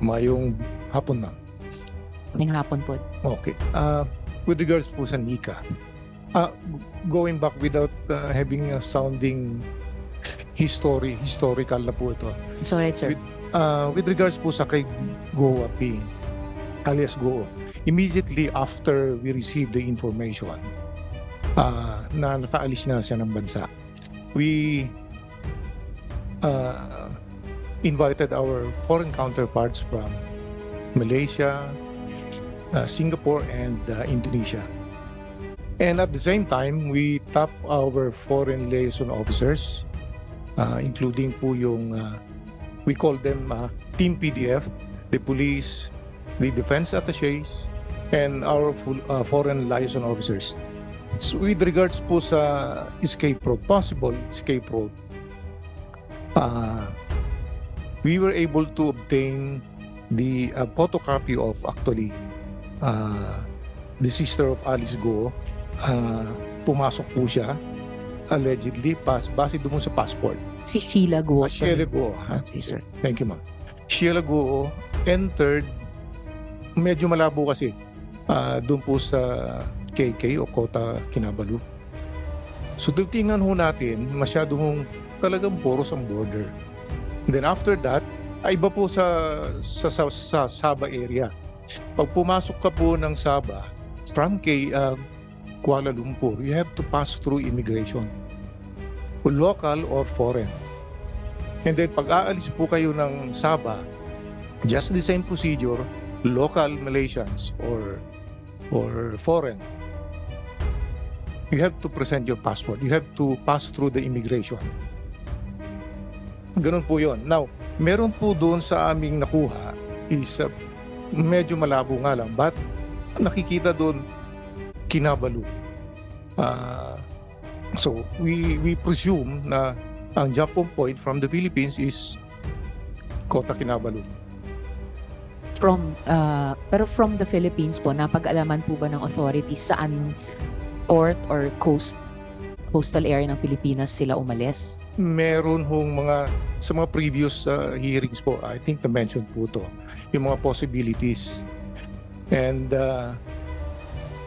Mayong hapon na. Ngayong hapon po. Okay. With regards po sa NICA, going back without having a sounding historical na po ito. It's alright, sir. With regards po sa kay Go Aping, alias Go, immediately after we received the information na nakaalis na siya ng bansa, we invited our foreign counterparts from Malaysia, Singapore, and Indonesia. And at the same time, we tapped our foreign liaison officers, including po yung, we call them Team PDF, the police, the defense attachés, and our foreign liaison officers. So with regards po sa escape route, possible escape route, we were able to obtain the photocopy of actually the sister of Alice Go. Pumasok po siya allegedly base doon sa passport. Si Sheila Guo. Sheila Guo. Okay, sir. Thank you, ma'am. Sheila Guo entered, medyo malabo kasi, doon po sa KK o Kota Kinabalu. So tingnan ho natin, masyado hong talagang poros ang border. And then after that, iba po sa Sabah area. Pag pumasok ka po ng Sabah, from Kuala Lumpur, you have to pass through immigration, local or foreign. And then pag aalis po kayo ng Sabah, just the same procedure, local Malaysians or foreign. You have to present your passport. You have to pass through the immigration. Ganun po yon. Now, meron po doon sa aming nakuha is medyo malabo nga lang, but nakikita doon Kinabalu. So we presume na ang jump-off point from the Philippines is Kota Kinabalu. Pero from the Philippines po, napag-alaman po ba ng authorities saan port or coastal area ng Pilipinas sila umalis? Meron hong sa mga previous hearings po, I think na-mention po to, yung mga possibilities. And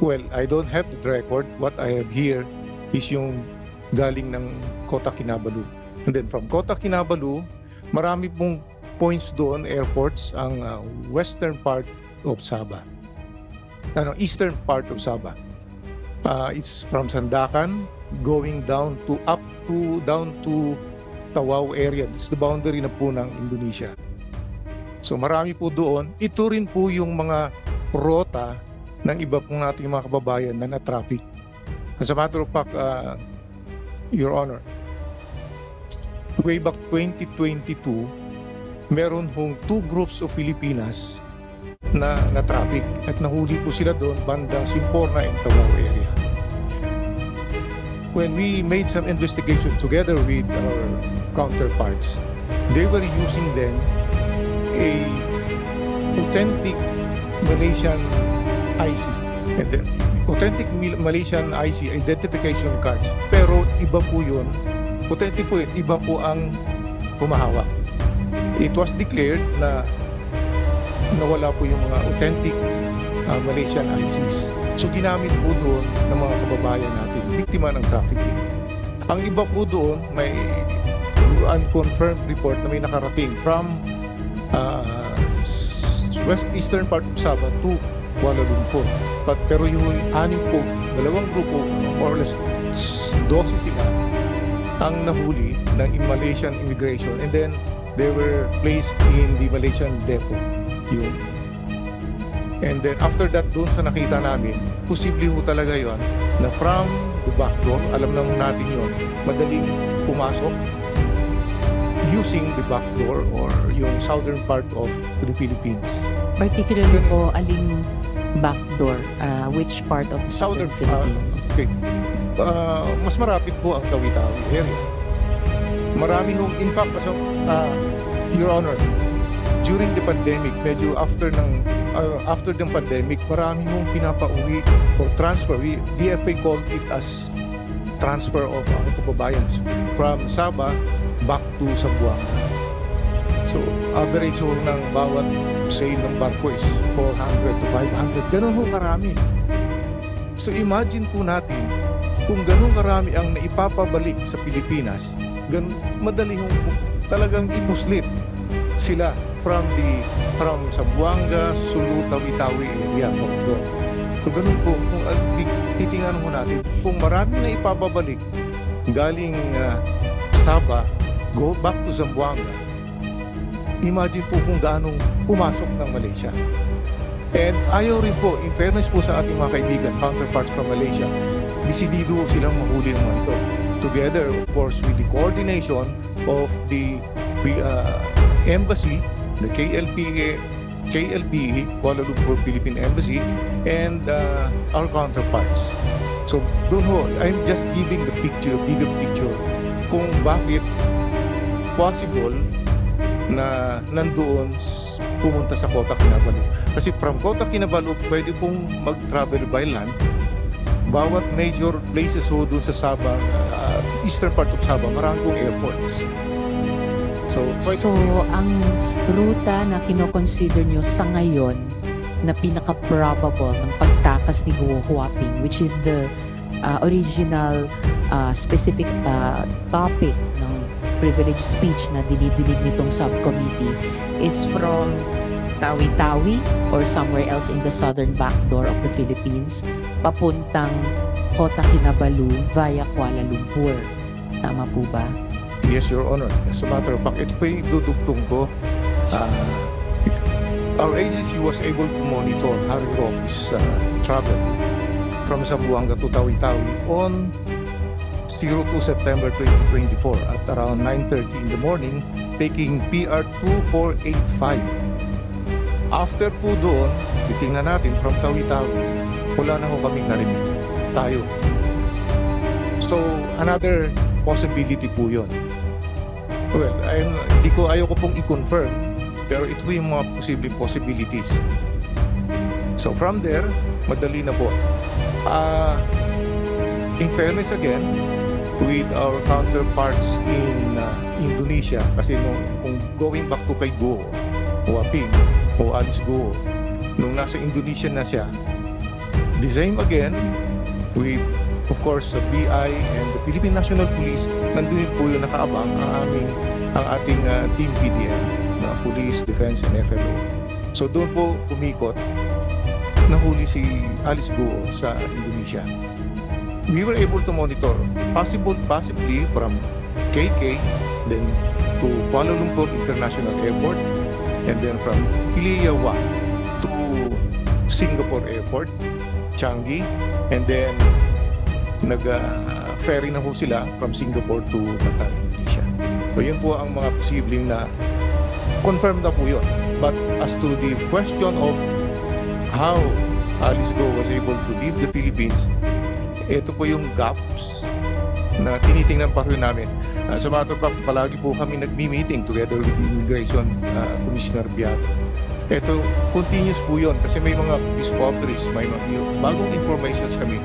well, I don't have the record. What I have here is yung galing ng Kota Kinabalu. And then from Kota Kinabalu, marami pong points doon, airports, ang western part of Sabah. Eastern part of Sabah. It's from Sandakan going down to Tawau area. It's the boundary na po ng Indonesia. So marami po doon. Ito rin po yung mga rota ng iba pong nating mga kababayan na na-traffic. As a matter of fact, Your Honor, way back 2022, meron hong 2 groups of Filipinas na na-traffic at nahuli po sila doon bandang Simporna and Tawau area. When we made some investigation together with our counterparts, they were using then a authentic Malaysian IC, and then authentic Malaysian IC identification cards. Pero iba po yun, authentic po yun, iba po ang humahawak. It was declared na nawala po yung mga authentic Malaysian ICs. So ginamit po doon ng mga kababayan natin, biktima ng trafficking. Ang iba po doon, may unconfirmed report na may nakarating from eastern part of Sabah to Kuala Lumpur. Pero yung 6 po, 2 grupo, more or less 12 sila ang nahuli ng Malaysian immigration, and then they were placed in the Malaysian depot. And then after that, doon sa nakita namin, posible ho talaga yon na from the back door, alam naman natin yon, madaling pumasok using the back door or yung southern part of the Philippines. Particularly po, aling back door? Which part of the southern Philippines? Okay. Mas marapit po ang Tawi-Tawi area. Marami nung, in fact, Your Honor, during the pandemic, medyo after the pandemic, marami nung pinapauwi or transfer. DFA called it as transfer of kababayans from Sabah back to Zamboanga. So, average ho ng bawat sail ng barko is 400 to 500. Ganun ho karami. So, imagine po natin kung ganun karami ang naipapabalik sa Pilipinas, madali hong talagang imuslit sila from Zamboanga, Sulu, Tawi-Tawi area. So, ganun po, kung titingnan ho natin, kung marami na ipapabalik galing Sabah, go back to Zamboanga, imagine po kung gaano pumasok ng Malaysia. And ayaw rin po, in fairness po sa ating mga kaibigan, counterparts from Malaysia, disidido silang mahuli ng mga ito. Together, of course, with the coordination of the embassy, the KLPE, Kuala Lumpur Philippine Embassy, and our counterparts. So, doon ho, I'm just giving the picture, bigger picture, kung bakit possible na nandoon pumunta sa Kota Kinabalu. Kasi from Kota Kinabalu, pwede pong mag-travel by land. Bawat major places ho doon sa Sabah, eastern part of Sabah, marami pong airports. So ang ruta na kinoconsider nyo sa ngayon na pinaka-probable ng pagtakas ni Guo Huaping, which is the original specific topic ng privilege speech na dinidinig nitong subcommittee, is from Tawi-Tawi or somewhere else in the southern backdoor of the Philippines papuntang Kota Kinabalu via Kuala Lumpur. Tama po ba? Yes, Your Honor. As a matter of fact, ito po yung dudugtong ko. Our agency was able to monitor Harry Roque's travel from Zamboanga to Tawi-Tawi on 02 September 2024 at around 9:30 in the morning, taking PR 2485. After po doon, titingnan natin from Tawi-Tawi, wala na ho kaming narinig. Tayo. So, another possibility po yun. Well, ayaw ko pong i-confirm, pero ito yung mga posibleng possibilities. So, from there, madali na po. In fairness again, with our counterparts in Indonesia, kasi kung going back to kay Guo Huaping o Alice Guo, nung nasa Indonesia na siya, the same again with, of course, the BI and the Philippine National Police, nandun po yung nakaabang ang ating team PDM na Police, Defense, and FLO. So doon po umikot, nahuli si Alice Guo sa Indonesia. We were able to monitor possibly from KK, then to Kuala Lumpur International Airport, and then from Kiliawa to Singapore Airport, Changi, and then nag-ferry na ho sila from Singapore to Bataan, Indonesia. So yun po ang mga posibleng na confirmed na po yun. But as to the question of how Alice Guo was able to leave the Philippines, ito po yung gaps na tinitingnan pa rin namin. Sa matter of fact, palagi po kami nagmi-meeting together with the Immigration Commissioner Biato. Ito, continuous po yun kasi may mga discoveries, may mga bagong informations kami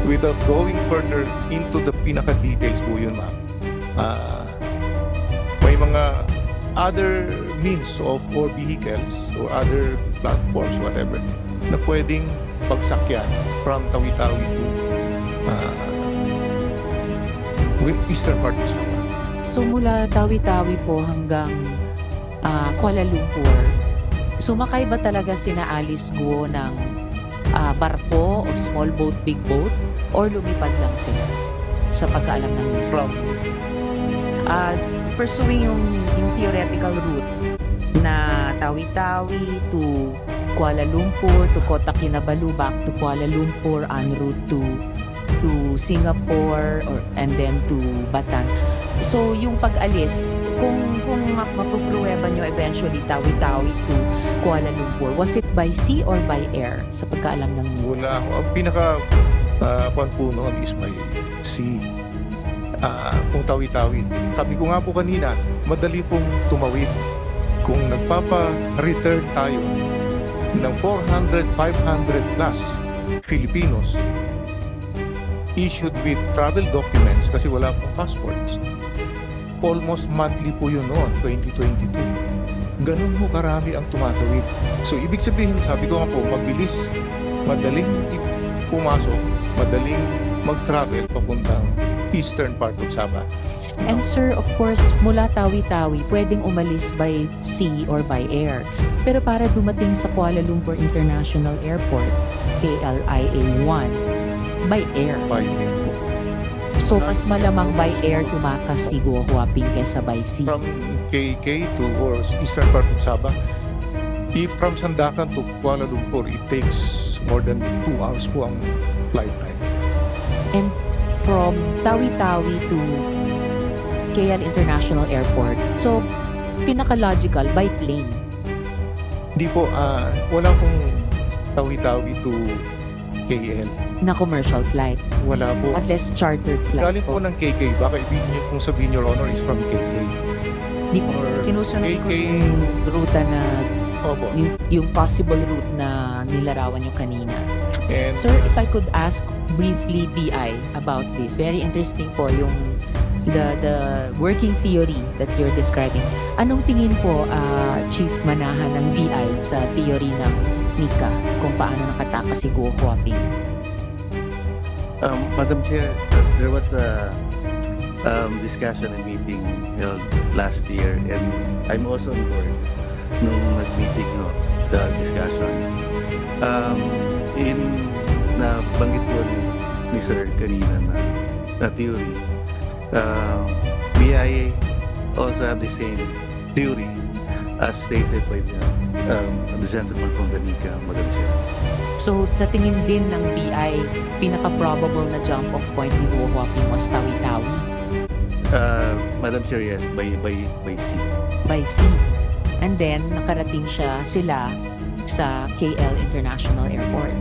without going further into the pinaka-details po yun, ma'am. May mga other means of or vehicles or other platforms, whatever, na pwedeng pagsakyan from Tawi-Tawi to eastern part of Sabah. So mula Tawi-Tawi po hanggang Kuala Lumpur, sumakay ba talaga sina Alice Guo ng barko o small boat, big boat, or lumipad lang sila sa pagkaalam ng From pursuing yung theoretical route na Tawi-Tawi to Kuala Lumpur to Kota Kinabalu, back to Kuala Lumpur en route to Singapore and then to Bataan. So yung pag-alis, kung mapupruweba nyo eventually Tawi-Tawi to Kuala Lumpur, was it by sea or by air sa pagkaalam ng NIA? Wala. Ang pinaka kwan po noon is by sea. Kung Tawi-Tawi. Sabi ko nga po kanina, madali pong tumawid. Kung nagpapa-return tayo ng 400, 500 plus Filipinos issued with travel documents kasi wala pong passports. Almost monthly po yun noon, 2022. ganun mo karami ang tumatawid. So ibig sabihin, sabi ko nga po, mabilis, madaling pumasok, madaling mag-travel papuntang eastern part of Sabah. And sir, of course, mula Tawi-Tawi, pwedeng umalis by sea or by air. Pero para dumating sa Kuala Lumpur International Airport, KLIA-1, by air. By air po. So, mas malamang by air tumakas si Guo Huaping kesa by sea. From KK to or eastern part of Sabah, if from Sandakan to Kuala Lumpur, it takes more than 2 hours po ang flight time. And from Tawi-Tawi to KL International Airport, so, pinaka-logical, by plane. Hindi po, wala pong Tawi-Tawi to KL. Na commercial flight. Wala po. Unless chartered flight Galing po ng KK. Baka ibig niyo kung sabihin, Your Honor, is from KK. Di po. Or Sinusunod ko KK. yung ruta na, Opo. yung possible route na nilarawan nyo kanina. And, Sir, if I could ask briefly BI about this. Very interesting po yung the working theory that you're describing. Anong tingin po, Chief Manahan, ng BI sa theory ng Nika kung paano nakatakas si Guo Huaping? Madam Chair, there was a discussion and meeting held last year, and I'm also on board nung nag-meeting the discussion. Nabanggit po ni Sir kanina na theory. BIA also have the same theory as stated by the gentleman from the Nika, Madam Chair. So, sa tingin din ng BI, pinaka-probable na jump-off point ni Guo Huaping was Tawi-Tawi Madam Chair, yes, by sea. by sea. And then, nakarating sila sa KL International Airport.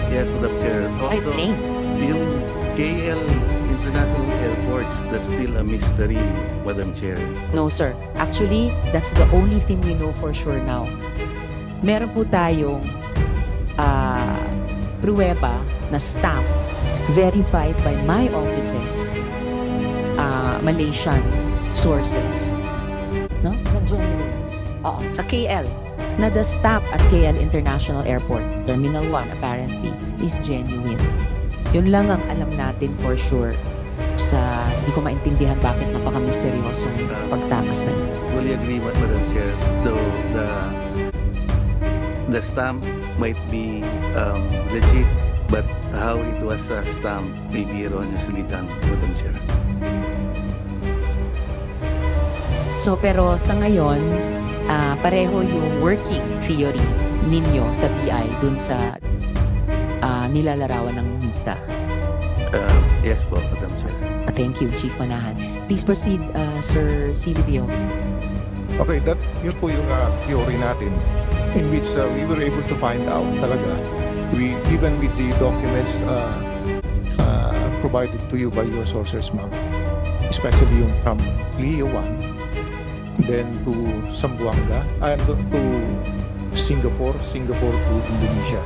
Yes, Madam Chair. By Also, plane. yung KL International Airports, that's still a mystery, Madam Chair. No, sir. Actually, that's the only thing we know for sure now. Meron po tayong pruweba na stamp verified by my offices, Malaysian sources. No? Oo, sa KL. Na the stamp at KL International Airport, Terminal 1 apparently, is genuine. Yun lang ang alam natin for sure sa hindi ko maintindihan bakit napaka-misteryosong pagtakas na yun. Fully agree, Madam Chair. Though the stamp might be legit, but how it was stamped may be erroneously done, Madam Chair. So pero sa ngayon, pareho yung working theory ninyo sa BI dun sa nilalarawan ng Nika. Yes po, Madam Chair. Thank you, Chief Manahan. Please proceed, Sir Silvio. okay, yun po yung theory natin in which we were able to find out talaga. Even with the documents provided to you by your sources, ma'am, especially yung from Leo 1, then to Zamboanga, and to Singapore to Indonesia.